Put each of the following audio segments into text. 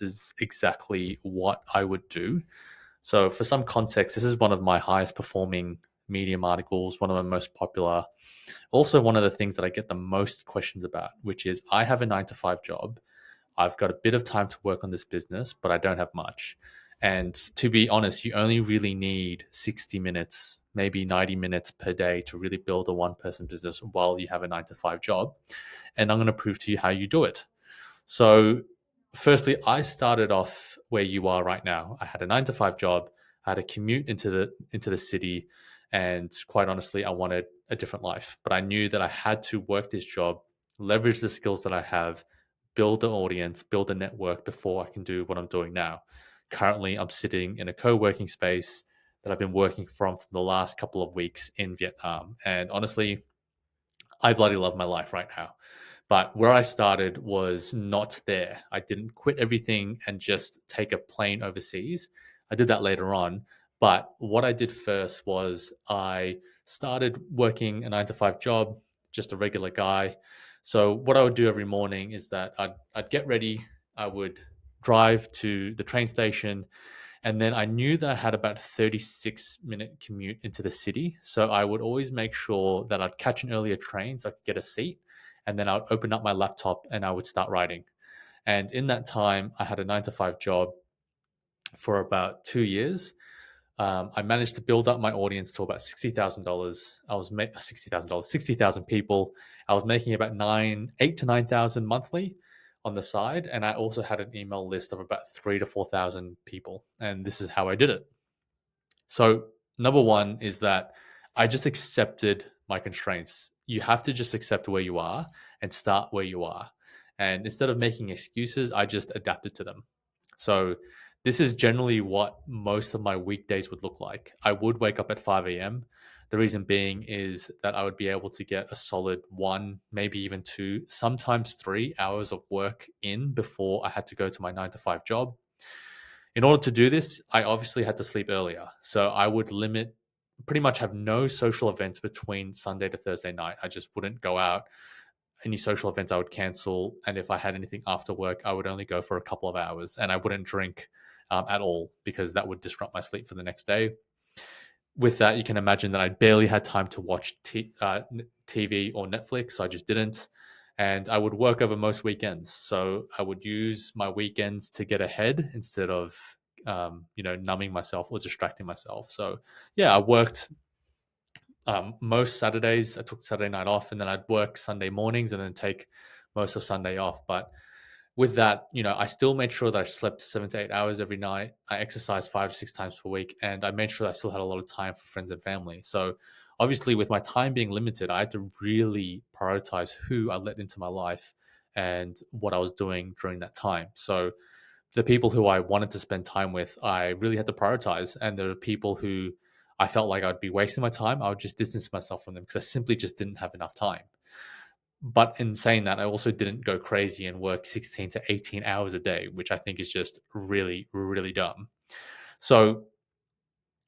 this is exactly what I would do. So, for some context, this is one of my highest performing Medium articles, one of my most popular. Also, one of the things that I get the most questions about, which is I have a 9 to 5 job. I've got a bit of time to work on this business, but I don't have much. And to be honest, you only really need 60 minutes, maybe 90 minutes per day to really build a one person business while you have a 9 to 5 job. And I'm going to prove to you how you do it. So, firstly, I started off where you are right now. I had a 9 to 5 job. I had a commute into the city, and quite honestly, I wanted a different life. But I knew that I had to work this job, leverage the skills that I have, build an audience, build a network before I can do what I'm doing now. Currently, I'm sitting in a co-working space that I've been working from the last couple of weeks in Vietnam, and honestly, I bloody love my life right now. But where I started was not there. I didn't quit everything and just take a plane overseas. I did that later on. But what I did first was I started working a 9 to 5 job, just a regular guy. So what I would do every morning is that I'd get ready. I would drive to the train station, and then I knew that I had about a 36-minute commute into the city. So I would always make sure that I'd catch an earlier train so I could get a seat. And then I would open up my laptop and I would start writing. And in that time, I had a 9 to 5 job for about 2 years. I managed to build up my audience to about $60,000. I was making $60,000, 60,000 people. I was making about 8 to 9 thousand monthly on the side, and I also had an email list of about 3 to 4 thousand people. And this is how I did it. So number one is that I just accepted my constraints. You have to just accept where you are and start where you are. And instead of making excuses, I just adapted to them. So this is generally what most of my weekdays would look like. I would wake up at 5 a.m. The reason being is that I would be able to get a solid 1, maybe even 2, sometimes 3 hours of work in before I had to go to my 9 to 5 job. In order to do this, I obviously had to sleep earlier. So I would limit, pretty much have no social events between Sunday to Thursday night. I just wouldn't go out. Any social events I would cancel. And if I had anything after work, I would only go for a couple of hours, and I wouldn't drink at all because that would disrupt my sleep for the next day. With that, you can imagine that I barely had time to watch TV or Netflix. So I just didn't. And I would work over most weekends. So I would use my weekends to get ahead instead of, numbing myself or distracting myself. So yeah, I worked most Saturdays. I took Saturday night off, and then I'd work Sunday mornings and then take most of Sunday off. But with that, I still made sure that I slept 7 to 8 hours every night. I exercised 5 to 6 times per week, and I made sure I still had a lot of time for friends and family. So obviously, with my time being limited, I had to really prioritize who I let into my life and what I was doing during that time. So the people who I wanted to spend time with, I really had to prioritize. And there are people who I felt like I'd be wasting my time. I would just distance myself from them because I simply just didn't have enough time. But in saying that, I also didn't go crazy and work 16 to 18 hours a day, which I think is just really, really dumb. So,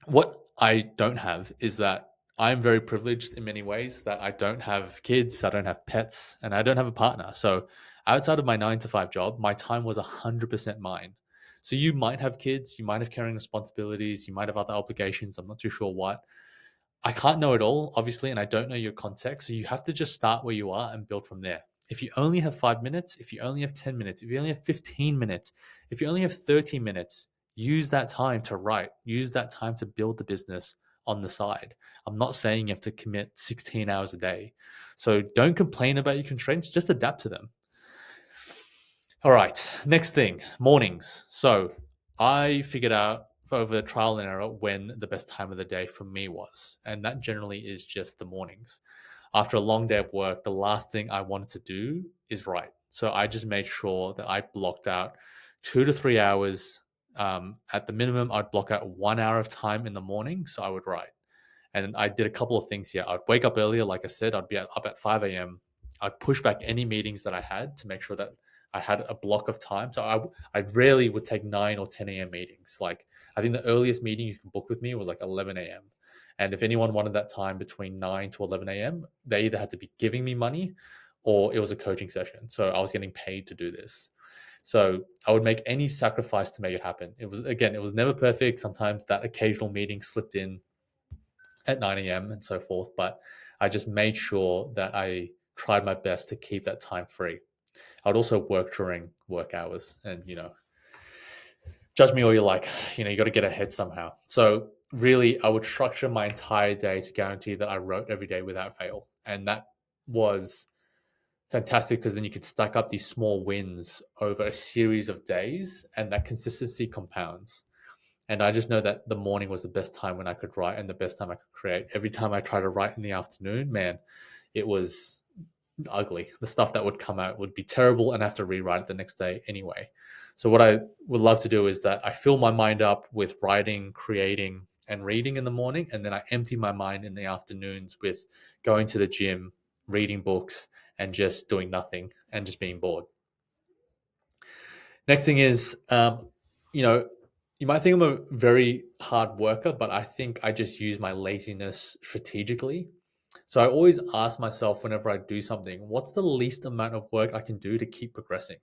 what I don't have is that I'm very privileged in many ways that I don't have kids, I don't have pets, and I don't have a partner. So, outside of my 9 to 5 job, my time was 100% mine. So, you might have kids, you might have carrying responsibilities, you might have other obligations. I'm not too sure what. I can't know it all, obviously, and I don't know your context. So you have to just start where you are and build from there. If you only have 5 minutes, if you only have 10 minutes, if you only have 15 minutes, if you only have 30 minutes, use that time to write, use that time to build the business on the side. I'm not saying you have to commit 16 hours a day. So don't complain about your constraints, just adapt to them. All right, next thing, mornings. So I figured out over trial and error when the best time of the day for me was. And that generally is just the mornings. After a long day of work, the last thing I wanted to do is write. So I just made sure that I blocked out 2 to 3 hours. At the minimum, I'd block out 1 hour of time in the morning. So I would write. And I did a couple of things here. I'd wake up earlier. Like I said, I'd be up at 5 a.m. I'd push back any meetings that I had to make sure that I had a block of time. So I rarely would take 9 or 10 a.m. meetings. Like I think the earliest meeting you can book with me was like 11 a.m. And if anyone wanted that time between 9 to 11 a.m., they either had to be giving me money or it was a coaching session. So I was getting paid to do this. So I would make any sacrifice to make it happen. It was never perfect. Sometimes that occasional meeting slipped in at 9 a.m. and so forth, but I just made sure that I tried my best to keep that time free. I would also work during work hours, and judge me all you like. You got to get ahead somehow. So really, I would structure my entire day to guarantee that I wrote every day without fail, and that was fantastic because then you could stack up these small wins over a series of days, and that consistency compounds. And I just know that the morning was the best time when I could write and the best time I could create. Every time I tried to write in the afternoon, man, it was ugly. The stuff that would come out would be terrible and I have to rewrite it the next day anyway. So what I would love to do is that I fill my mind up with writing, creating, and reading in the morning, and then I empty my mind in the afternoons with going to the gym, reading books, and just doing nothing and just being bored. Next thing is, you might think I'm a very hard worker, but I think I just use my laziness strategically. So I always ask myself whenever I do something, what's the least amount of work I can do to keep progressing?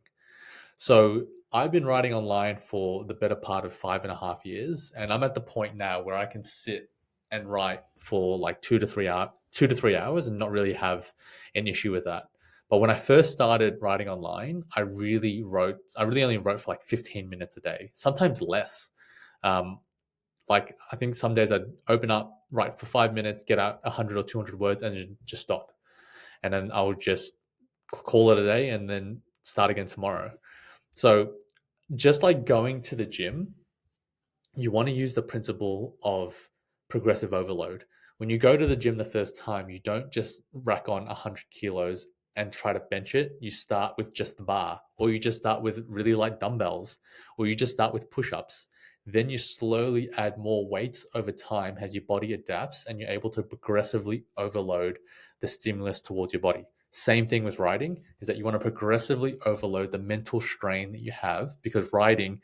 So I've been writing online for the better part of 5.5 years, and I'm at the point now where I can sit and write for like 2 to 3 hours and not really have an issue with that. But when I first started writing online, I really only wrote for like 15 minutes a day, sometimes less. Um, like I think some days I'd open up, write for 5 minutes, get out 100 or 200 words, and just stop. And then I would just call it a day and then start again tomorrow. So just like going to the gym, you want to use the principle of progressive overload. When you go to the gym the first time, you don't just rack on 100 kilos and try to bench it. You start with just the bar, or you just start with really light dumbbells, or you just start with push ups. Then you slowly add more weights over time as your body adapts and you're able to progressively overload the stimulus towards your body. Same thing with writing, is that you want to progressively overload the mental strain that you have, because writing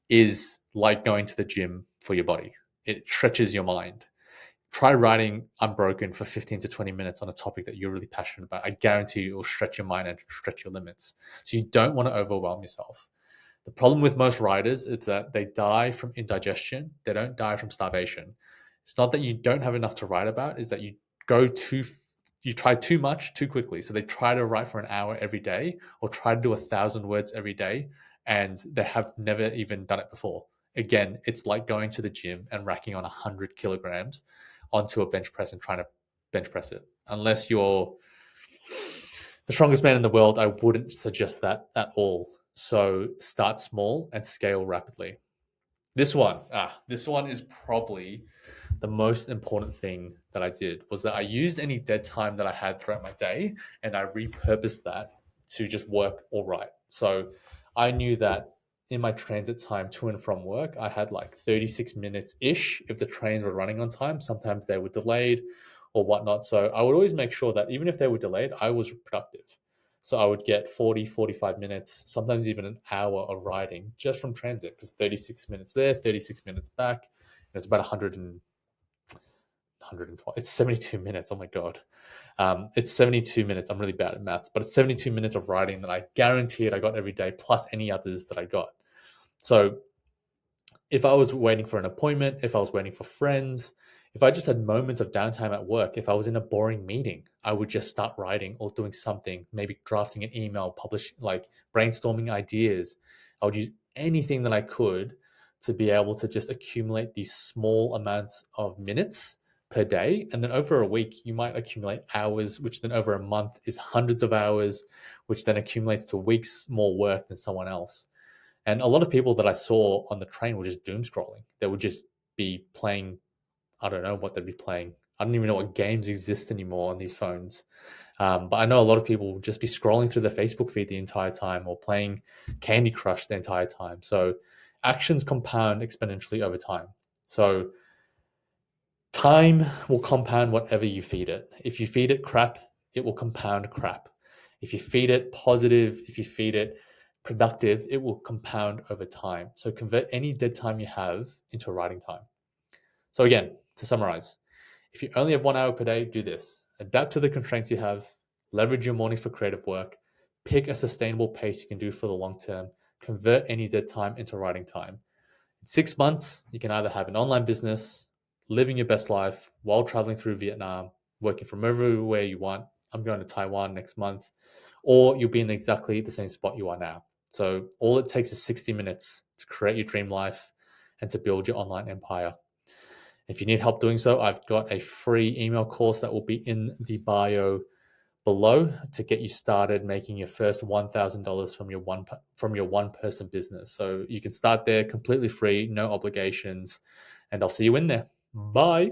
is like going to the gym for your body. It stretches your mind. Try writing unbroken for 15 to 20 minutes on a topic that you're really passionate about. I guarantee you it will stretch your mind and stretch your limits. So you don't want to overwhelm yourself. The problem with most writers is that they die from indigestion. They don't die from starvation. It's not that you don't have enough to write about, is that you try too much too quickly. So they try to write for an hour every day or try to do 1,000 words every day, and they have never even done it before. Again, it's like going to the gym and racking on 100 kilograms onto a bench press and trying to bench press it. Unless you're the strongest man in the world, I wouldn't suggest that at all. So start small and scale rapidly. This one is probably the most important thing that I did, was that I used any dead time that I had throughout my day and I repurposed that to just work or write. So I knew that in my transit time to and from work, I had like 36 minutes ish if the trains were running on time. Sometimes they were delayed or whatnot. So I would always make sure that even if they were delayed, I was productive. So I would get 40, 45 minutes, sometimes even an hour of writing just from transit, because 36 minutes there, 36 minutes back. And it's about 120. It's 72 minutes. Oh my God. It's 72 minutes. I'm really bad at maths, but it's 72 minutes of writing that I guaranteed I got every day, plus any others that I got. So if I was waiting for an appointment, if I was waiting for friends, if I just had moments of downtime at work, if I was in a boring meeting, I would just start writing or doing something, maybe drafting an email, like brainstorming ideas. I would use anything that I could to be able to just accumulate these small amounts of minutes per day. And then over a week, you might accumulate hours, which then over a month is hundreds of hours, which then accumulates to weeks more work than someone else. And a lot of people that I saw on the train were just doom scrolling. They would just be playing, I don't know what they'd be playing. I don't even know what games exist anymore on these phones. But I know a lot of people will just be scrolling through their Facebook feed the entire time or playing Candy Crush the entire time. So actions compound exponentially over time. So time will compound whatever you feed it. If you feed it crap, it will compound crap. If you feed it positive, if you feed it productive, it will compound over time. So convert any dead time you have into writing time. So again, to summarize, if you only have 1 hour per day, do this. Adapt to the constraints you have, leverage your mornings for creative work, pick a sustainable pace you can do for the long term, convert any dead time into writing time. In 6 months, you can either have an online business, living your best life while traveling through Vietnam, working from everywhere you want. I'm going to Taiwan next month, or you'll be in exactly the same spot you are now. So all it takes is 60 minutes to create your dream life and to build your online empire. If you need help doing so, I've got a free email course that will be in the bio below to get you started making your first $1,000 from your one person business. So you can start there completely free, no obligations, and I'll see you in there. Bye.